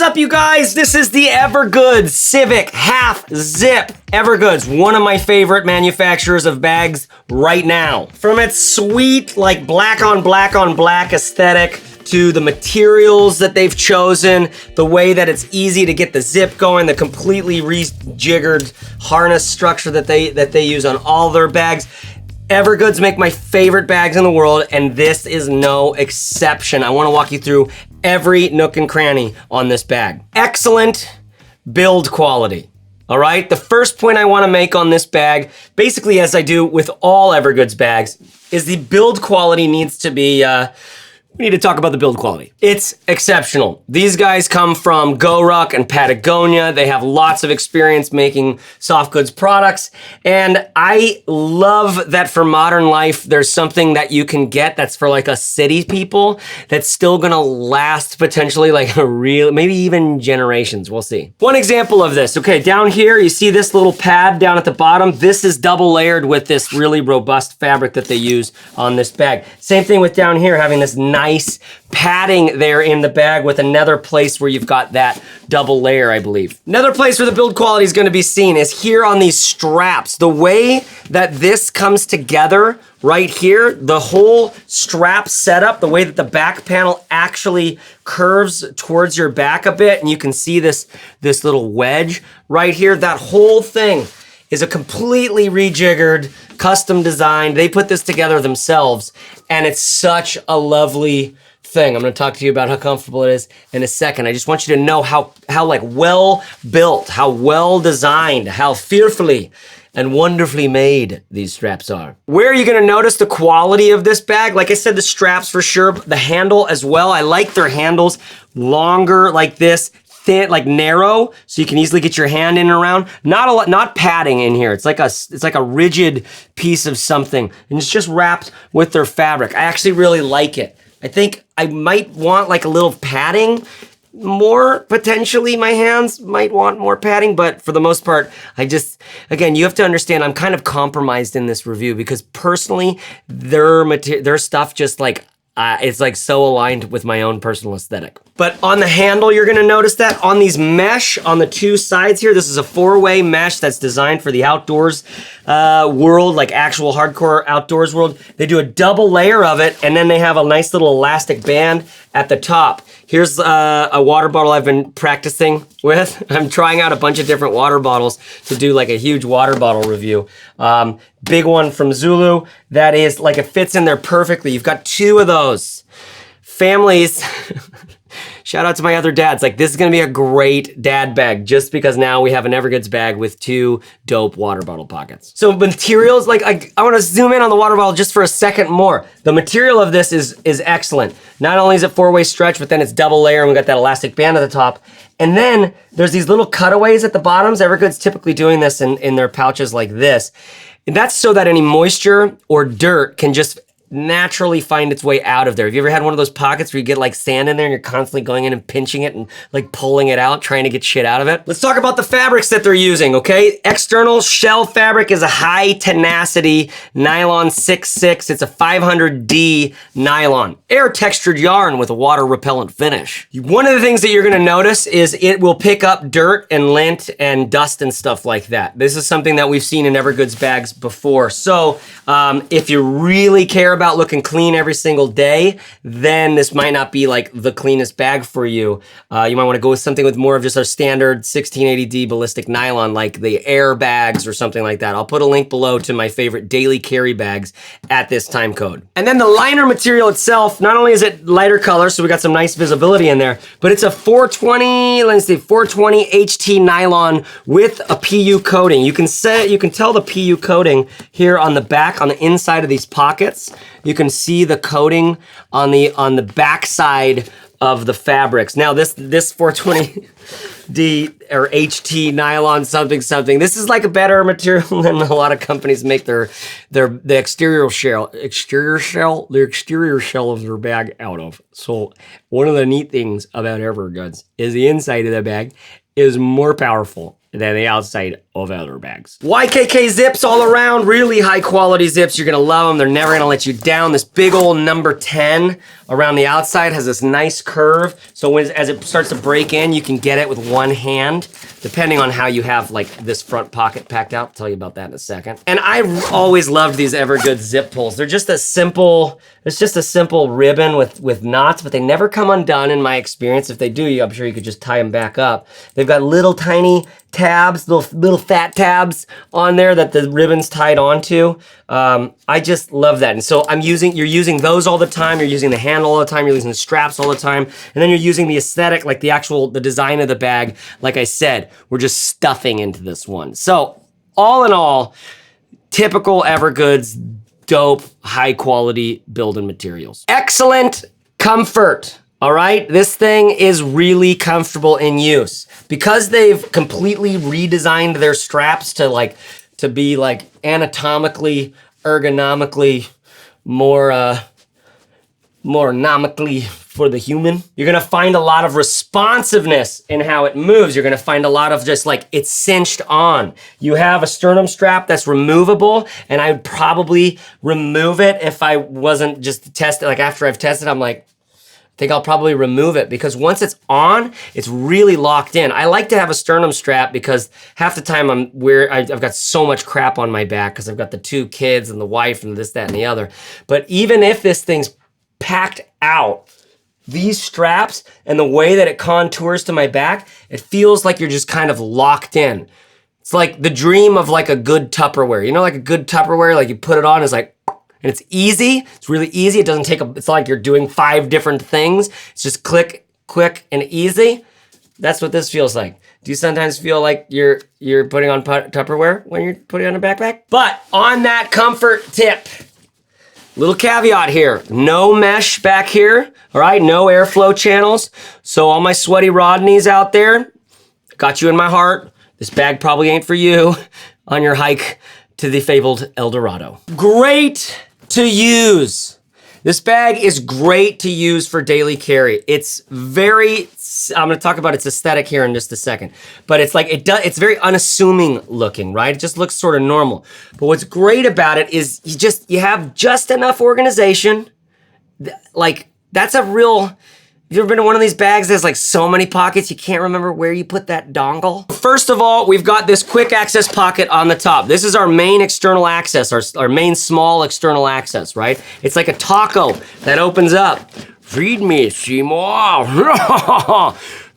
up, you guys? This is the Evergoods Civic Half Zip. Evergoods, one of my favorite manufacturers of bags right now. From its sweet, like black on black on black aesthetic, to the materials that they've chosen, the way that it's easy to get the zip going, the completely rejiggered harness structure that they use on all their bags. Evergoods make my favorite bags in the world, and this is no exception. I want to walk you through every nook and cranny on this bag. Excellent build quality. All right, the first point I want to make on this bag, basically as I do with all Evergoods bags, is the build quality needs to be, we need to talk about the build quality. It's exceptional. These guys come from GoRuck and Patagonia. They have lots of experience making soft goods products. And I love that for modern life, there's something that you can get that's for like us city people that's still gonna last potentially like a real, maybe even generations, we'll see. One example of this, okay, down here, you see this little pad down at the bottom? This is double layered with this really robust fabric that they use on this bag. Same thing with down here, having this nice padding there in the bag with another place where you've got that double layer, I believe. Another place where the build quality is gonna be seen is here on these straps. The way that this comes together right here, the whole strap setup, the way that the back panel actually curves towards your back a bit, and you can see this little wedge right here, that whole thing is a completely rejiggered, custom design. They put this together themselves, and it's such a lovely thing. I'm gonna talk to you about how comfortable it is in a second. I just want you to know how like well built, how well designed, how fearfully and wonderfully made these straps are. Where are you gonna notice the quality of this bag? Like I said, the straps for sure, the handle as well. I like their handles longer like this, thin, like narrow, so you can easily get your hand in and around. Not a lot, not padding in here. It's like a rigid piece of something, and it's just wrapped with their fabric. I actually really like it. I think I might want like a little padding more, potentially. My hands might want more padding, but for the most part, again, you have to understand, I'm kind of compromised in this review because personally, their stuff just like, it's like so aligned with my own personal aesthetic. But on the handle, you're gonna notice that on these mesh, on the two sides here, this is a 4-way mesh that's designed for the outdoors world, like actual hardcore outdoors world. They do a double layer of it, and then they have a nice little elastic band at the top. Here's a water bottle I've been practicing with. I'm trying out a bunch of different water bottles to do like a huge water bottle review. Big one from Zulu that is like, it fits in there perfectly. You've got 2 of those. Families, shout out to my other dads. Like, this is gonna be a great dad bag just because now we have an Evergoods bag with 2 dope water bottle pockets. So materials, like I wanna zoom in on the water bottle just for a second more. The material of this is excellent. Not only is it 4-way stretch, but then it's double layer and we got that elastic band at the top. And then there's these little cutaways at the bottoms. Evergoods typically doing this in their pouches like this. And that's so that any moisture or dirt can just naturally find its way out of there. Have you ever had one of those pockets where you get like sand in there and you're constantly going in and pinching it and like pulling it out, trying to get shit out of it? Let's talk about the fabrics that they're using, okay? External shell fabric is a high tenacity nylon 6/6. It's a 500D nylon. Air textured yarn with a water repellent finish. One of the things that you're gonna notice is it will pick up dirt and lint and dust and stuff like that. This is something that we've seen in Evergoods bags before. So if you really care about looking clean every single day, then this might not be like the cleanest bag for you. You might want to go with something with more of just a standard 1680D ballistic nylon, like the Air bags or something like that. I'll put a link below to my favorite daily carry bags at this time code. And then the liner material itself, not only is it lighter color, so we got some nice visibility in there, but it's a 420, let's see, 420 HT nylon with a PU coating. You can tell the PU coating here on the back, on the inside of these pockets. You can see the coating on the back side of the fabrics. Now this 420D or HT nylon something, this is like a better material than a lot of companies make the exterior shell of their bag out of. So one of the neat things about Evergoods is the inside of the bag is more powerful than the outside of other bags. YKK zips all around, really high quality zips. You're gonna love them. They're never gonna let you down. This big old number 10 around the outside has this nice curve. So as it starts to break in, you can get it with one hand, depending on how you have like this front pocket packed out. I'll tell you about that in a second. And I always loved these Evergood zip pulls. They're just a simple, it's just a simple ribbon with knots, but they never come undone in my experience. If they do, I'm sure you could just tie them back up. They've got little tiny tabs, little fat tabs on there that the ribbon's tied onto. I just love that. And so you're using those all the time. You're using the handle all the time. You're using the straps all the time. And then you're using the aesthetic, like the design of the bag. Like I said, we're just stuffing into this one. So all in all, typical Evergoods, dope, high quality building materials. Excellent comfort. All right, this thing is really comfortable in use. Because they've completely redesigned their straps to be like anatomically, ergonomically, more nomically for the human. You're gonna find a lot of responsiveness in how it moves. You're gonna find a lot of just like it's cinched on. You have a sternum strap that's removable, and I would probably remove it if I wasn't just tested. Like after I've tested, I'm like, I think I'll probably remove it because once it's on, it's really locked in. I like to have a sternum strap because half the time I've got so much crap on my back because I've got the 2 kids and the wife and this, that, and the other. But even if this thing's packed out, these straps and the way that it contours to my back, it feels like you're just kind of locked in. It's like the dream of like a good Tupperware. You know, like a good Tupperware, like you put it on, it's like, and it's easy, it's really easy. It doesn't take it's not like you're doing 5 different things. It's just click, quick, and easy. That's what this feels like. Do you sometimes feel like you're putting on Tupperware when you're putting on a backpack? But on that comfort tip, little caveat here, no mesh back here, all right? No airflow channels. So all my sweaty Rodneys out there, got you in my heart. This bag probably ain't for you on your hike to the fabled El Dorado. Great to use. This bag is great to use for daily carry. It's very, I'm gonna talk about its aesthetic here in just a second, but it's like, it's very unassuming looking, right? It just looks sort of normal. But what's great about it is you have just enough organization. Like, that's a real, you ever been in one of these bags that's like so many pockets you can't remember where you put that dongle? First of all, we've got this quick access pocket on the top. This is our main external access, our main small external access, right? It's like a taco that opens up. Feed me, Seymour.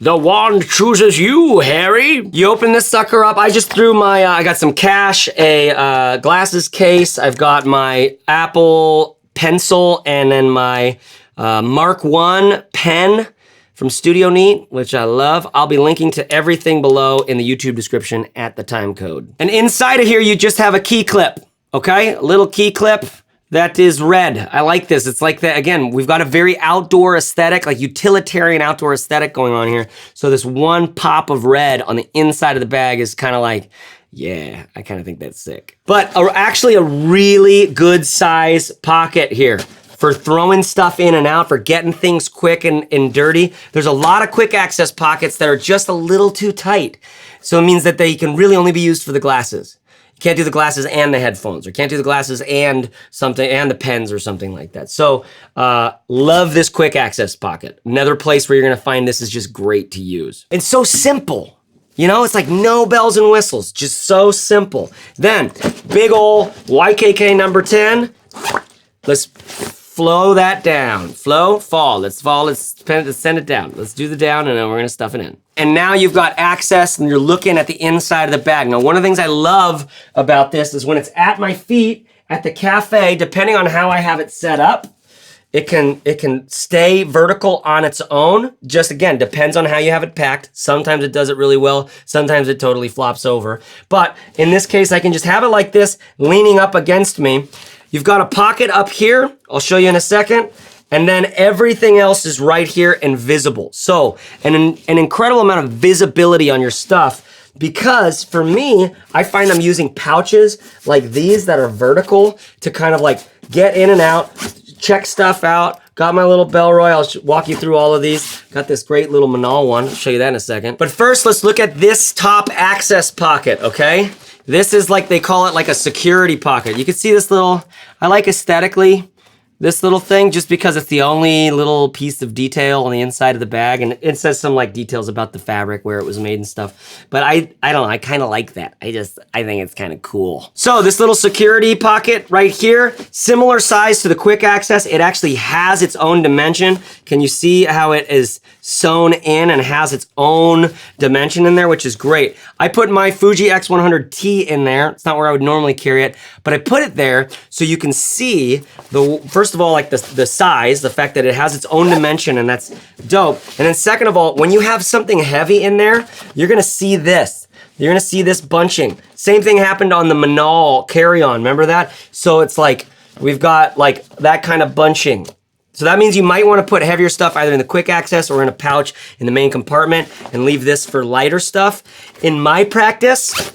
The wand chooses you, Harry. You open this sucker up. I just threw my, I got some cash, a glasses case. I've got my Apple Pencil and then my Mark I pen from Studio Neat, which I love. I'll be linking to everything below in the YouTube description at the time code. And inside of here, you just have a key clip, okay? A little key clip that is red. I like this. It's like that, again, we've got a very outdoor aesthetic, like utilitarian outdoor aesthetic going on here. So this one pop of red on the inside of the bag is kind of like, yeah, I kind of think that's sick. But actually a really good size pocket here for throwing stuff in and out, for getting things quick and dirty. There's a lot of quick access pockets that are just a little too tight. So it means that they can really only be used for the glasses. You can't do the glasses and the headphones, or can't do the glasses and something, and the pens or something like that. So love this quick access pocket. Another place where you're gonna find this is just great to use. It's so simple. You know, it's like no bells and whistles, just so simple. Then, big ol' YKK number 10. Let's flow that down. Flow, fall. Let's send it down. Let's do the down and then we're gonna stuff it in. And now you've got access and you're looking at the inside of the bag. Now, one of the things I love about this is when it's at my feet at the cafe, depending on how I have it set up, it can stay vertical on its own. Just again, depends on how you have it packed. Sometimes it does it really well. Sometimes it totally flops over. But in this case, I can just have it like this, leaning up against me. You've got a pocket up here. I'll show you in a second. And then everything else is right here and visible. So an incredible amount of visibility on your stuff, because for me, I find I'm using pouches like these that are vertical to kind of like get in and out, check stuff out, Got my little Bellroy. I'll walk you through all of these. Got this great little Manal one. I'll show you that in a second. But first, let's look at this top access pocket, okay? This is like, they call it like a security pocket. You can see this little, I like aesthetically, this little thing, just because it's the only little piece of detail on the inside of the bag, and it says some like details about the fabric, where it was made and stuff. But I don't know, I kind of like that. I think it's kind of cool. So this little security pocket right here, similar size to the quick access. It actually has its own dimension. Can you see how it is sewn in and has its own dimension in there, which is great. I put my Fuji X100T in there. It's not where I would normally carry it, but I put it there so you can see first of all, like the size, the fact that it has its own dimension, and that's dope. And then second of all, when you have something heavy in there, you're gonna see this. You're gonna see this bunching. Same thing happened on the Manal carry-on, remember that? So it's like, we've got like that kind of bunching. So that means you might want to put heavier stuff either in the quick access or in a pouch in the main compartment and leave this for lighter stuff. In my practice,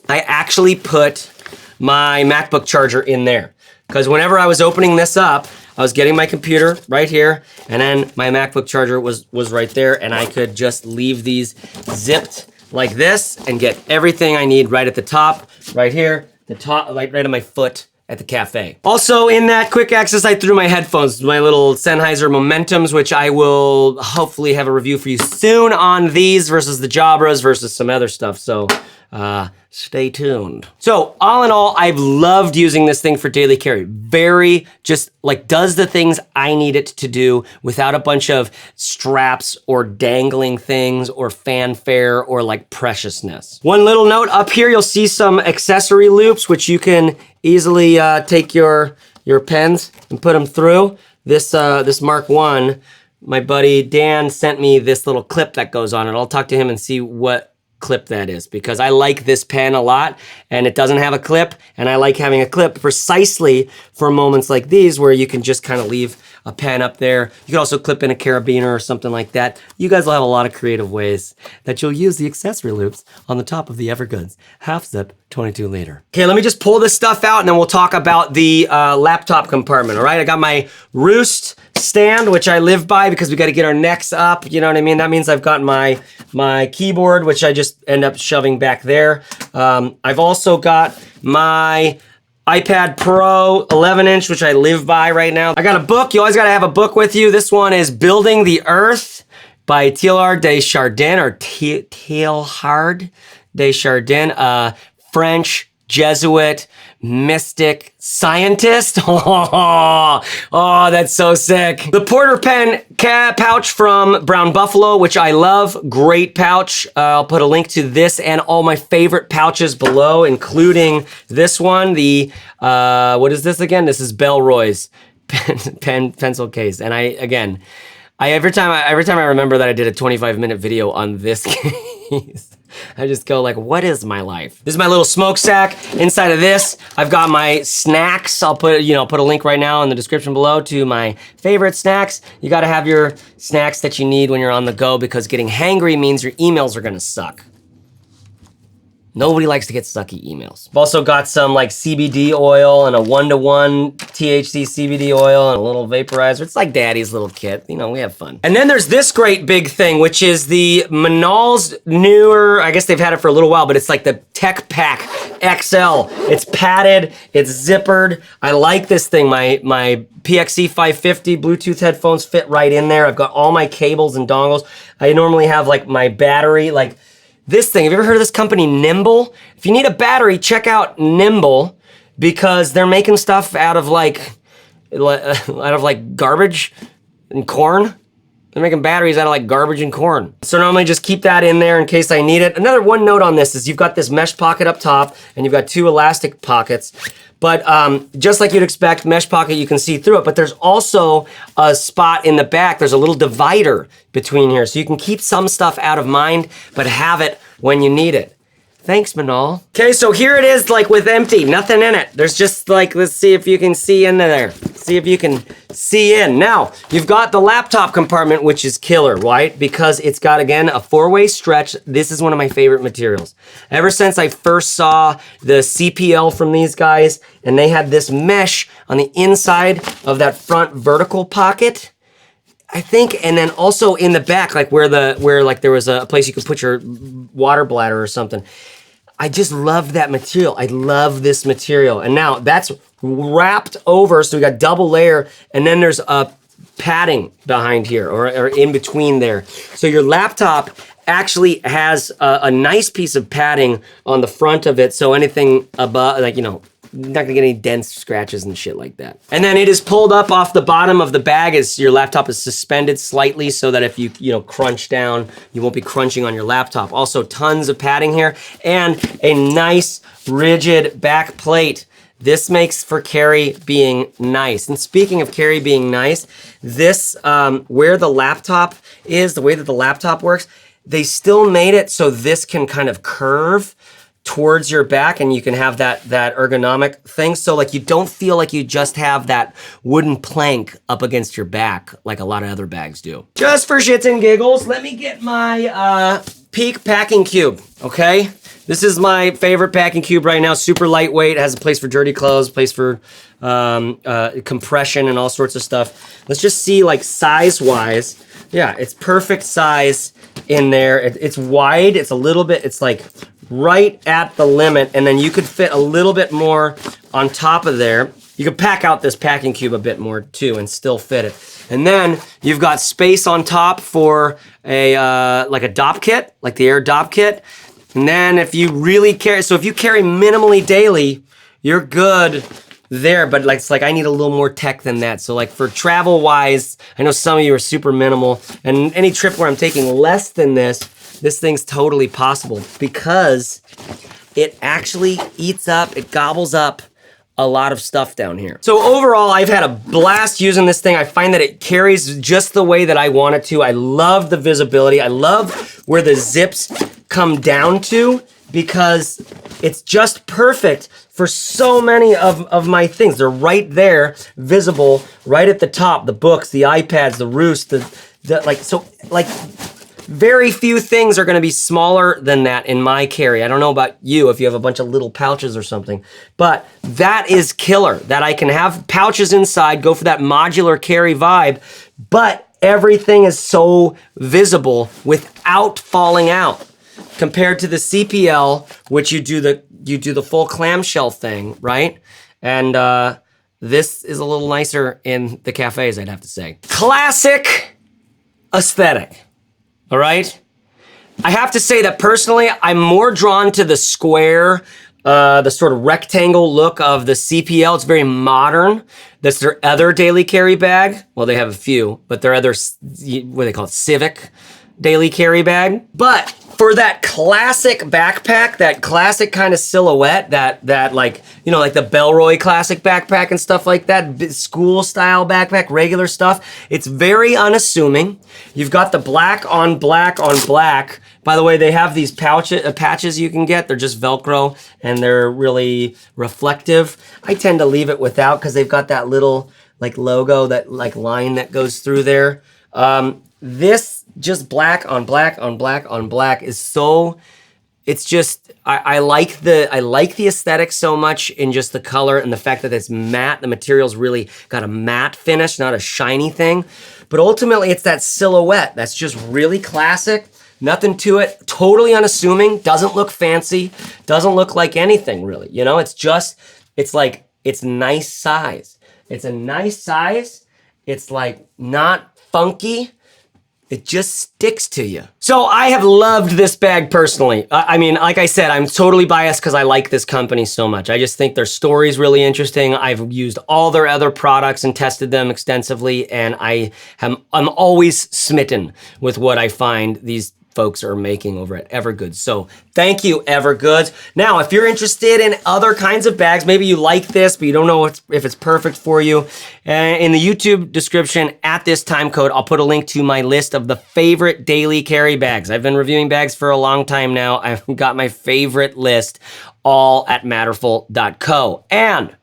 I actually put my MacBook charger in there, because whenever I was opening this up, I was getting my computer right here, and then my MacBook charger was right there, and I could just leave these zipped like this and get everything I need right at the top, right here, the top, like right at my foot at the cafe. Also in that quick access, I threw my headphones, my little Sennheiser Momentums, which I will hopefully have a review for you soon on these versus the Jabras versus some other stuff. So stay tuned. So all in all, I've loved using this thing for daily carry. Very just like does the things I need it to do without a bunch of straps or dangling things or fanfare or like preciousness. One little note up here, you'll see some accessory loops, which you can easily take your pens and put them through. This Mark 1, my buddy Dan sent me this little clip that goes on it. I'll talk to him and see what clip that is, because I like this pen a lot and it doesn't have a clip, and I like having a clip precisely for moments like these where you can just kind of leave a pen up there. You can also clip in a carabiner or something like that. You guys will have a lot of creative ways that you'll use the accessory loops on the top of the Evergoods half zip 22 liter. Okay, let me just pull this stuff out and then we'll talk about the laptop compartment, all right? I got my Roost stand, which I live by because we got to get our necks up, you know what I mean? That means I've got my keyboard, which I just end up shoving back there. I've also got my iPad Pro 11-inch, which I live by right now. I got a book. You always got to have a book with you. This one is Building the Earth by Teilhard de Chardin, or Teilhard de Chardin, French Jesuit mystic scientist. Oh, that's so sick. The Porter Pen pouch from Brown Buffalo, which I love. Great pouch. I'll put a link to this and all my favorite pouches below, including this one. The, what is this again? This is Bellroy's pencil case. And every time I remember that I did a 25-minute video on this case, I just go like, what is my life? This is my little smokestack. Inside of this, I've got my snacks. I'll put a link right now in the description below to my favorite snacks. You gotta have your snacks that you need when you're on the go, because getting hangry means your emails are gonna suck. Nobody likes to get sucky emails. I've also got some like CBD oil and a 1-to-1 THC CBD oil and a little vaporizer. It's like daddy's little kit. You know, we have fun. And then there's this great big thing, which is the Manal's newer, I guess they've had it for a little while, but it's like the Tech Pack XL. It's padded, it's zippered. I like this thing. My PXE 550 Bluetooth headphones fit right in there. I've got all my cables and dongles. I normally have like my battery, like this thing. Have you ever heard of this company, Nimble? If you need a battery, check out Nimble, because they're making stuff out of like garbage and corn. They're making batteries out of like garbage and corn. So normally just keep that in there in case I need it. Another one note on this is you've got this mesh pocket up top and you've got 2 elastic pockets. But just like you'd expect, mesh pocket, you can see through it, but there's also a spot in the back. There's a little divider between here, so you can keep some stuff out of mind, but have it when you need it. Thanks, Manal. Okay, so here it is, like with empty, nothing in it. There's just like, let's see if you can see in there. See if you can see in. Now, you've got the laptop compartment, which is killer, right? Because it's got, again, a 4-way stretch. This is one of my favorite materials. Ever since I first saw the CPL from these guys, and they had this mesh on the inside of that front vertical pocket, I think, and then also in the back, like where like there was a place you could put your water bladder or something. I just love that material. I love this material. And now that's wrapped over, so we got double layer, and then there's a padding behind here or in between there. So your laptop actually has a nice piece of padding on the front of it, so anything above, like, you know, not gonna get any dents, scratches, and shit like that. And then it is pulled up off the bottom of the bag as your laptop is suspended slightly so that if you crunch down, you won't be crunching on your laptop. Also, tons of padding here and a nice rigid back plate. This makes for carry being nice. And speaking of carry being nice, this, where the laptop is, the way that the laptop works, they still made it so this can kind of curve towards your back and you can have that ergonomic thing. So like you don't feel like you just have that wooden plank up against your back like a lot of other bags do. Just for shits and giggles, let me get my Peak packing cube, okay? This is my favorite packing cube right now. Super lightweight, has a place for dirty clothes, place for compression and all sorts of stuff. Let's just see like size-wise. Yeah, it's perfect size in there. It's wide, it's a little bit, it's like right at the limit, and then you could fit a little bit more on top of there. You could pack out this packing cube a bit more too and still fit it. And then you've got space on top for a like a DOP kit, like the Air DOP kit. And then if you really carry, so if you carry minimally daily, you're good there, but like, it's like I need a little more tech than that. So like for travel wise, I know some of you are super minimal, and any trip where I'm taking less than this thing's totally possible because it actually eats up, it gobbles up a lot of stuff down here. So overall, I've had a blast using this thing. I find that it carries just the way that I want it to. I love the visibility. I love where the zips come down to because it's just perfect for so many of my things. They're right there, visible, right at the top, the books, the iPads, the Roost, very few things are gonna be smaller than that in my carry. I don't know about you if you have a bunch of little pouches or something, but that is killer, that I can have pouches inside, go for that modular carry vibe, but everything is so visible without falling out. Compared to the CPL, which you do the full clamshell thing, right? And this is a little nicer in the cafes, I'd have to say. Classic aesthetic. All right? I have to say that personally, I'm more drawn to the square, the sort of rectangle look of the CPL. It's very modern. That's their other daily carry bag. Well, they have a few, but their other, what do they call it, Civic daily carry bag. But for that classic backpack, that classic kind of silhouette, that like, you know, like the Bellroy classic backpack and stuff like that, school style backpack, regular stuff, it's very unassuming. You've got the black on black on black. By the way, they have these patches you can get. They're just Velcro and they're really reflective. I tend to leave it without because they've got that little like logo, that like line that goes through there. This just black on black on black on black is so, it's just, I like the aesthetic so much in just the color and the fact that it's matte. The material's really got a matte finish, not a shiny thing. But ultimately it's that silhouette that's just really classic, nothing to it, totally unassuming, doesn't look fancy, doesn't look like anything really. You know, it's just, it's like, it's nice size. It's a nice size. It's like not funky. It just sticks to you. So I have loved this bag personally. I mean, like I said, I'm totally biased because I like this company so much. I just think their story's really interesting. I've used all their other products and tested them extensively, and I'm always smitten with what I find these folks are making over at Evergoods. So thank you, Evergoods. Now, if you're interested in other kinds of bags, maybe you like this, but you don't know if it's perfect for you, in the YouTube description at this time code, I'll put a link to my list of the favorite daily carry bags. I've been reviewing bags for a long time now. I've got my favorite list all at Matterful.co. And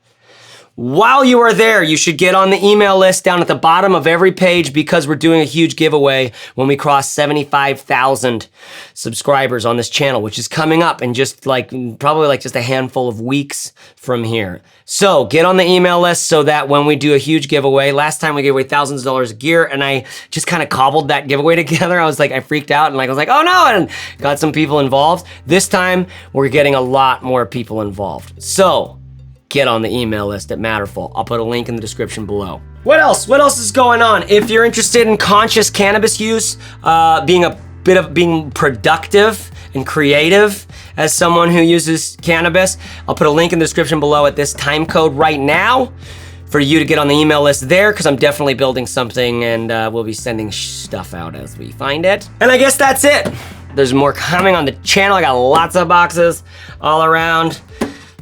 while you are there, you should get on the email list down at the bottom of every page because we're doing a huge giveaway when we cross 75,000 subscribers on this channel, which is coming up in just probably just a handful of weeks from here. So get on the email list so that when we do a huge giveaway, last time we gave away thousands of dollars of gear and I just kind of cobbled that giveaway together. I freaked out and I was like, oh no, and got some people involved. This time we're getting a lot more people involved. So get on the email list at Matterful. I'll put a link in the description below. What else? What else is going on? If you're interested in conscious cannabis use, being productive and creative as someone who uses cannabis, I'll put a link in the description below at this time code right now for you to get on the email list there, because I'm definitely building something and we'll be sending stuff out as we find it. And I guess that's it. There's more coming on the channel. I got lots of boxes all around.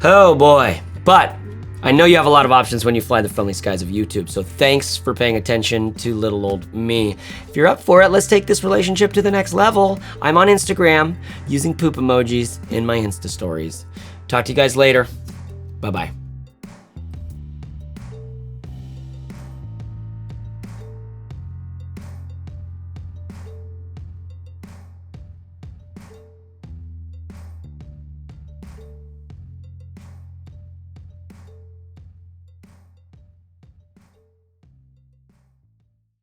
Oh boy. But I know you have a lot of options when you fly the friendly skies of YouTube, so thanks for paying attention to little old me. If you're up for it, let's take this relationship to the next level. I'm on Instagram using poop emojis in my Insta stories. Talk to you guys later. Bye-bye.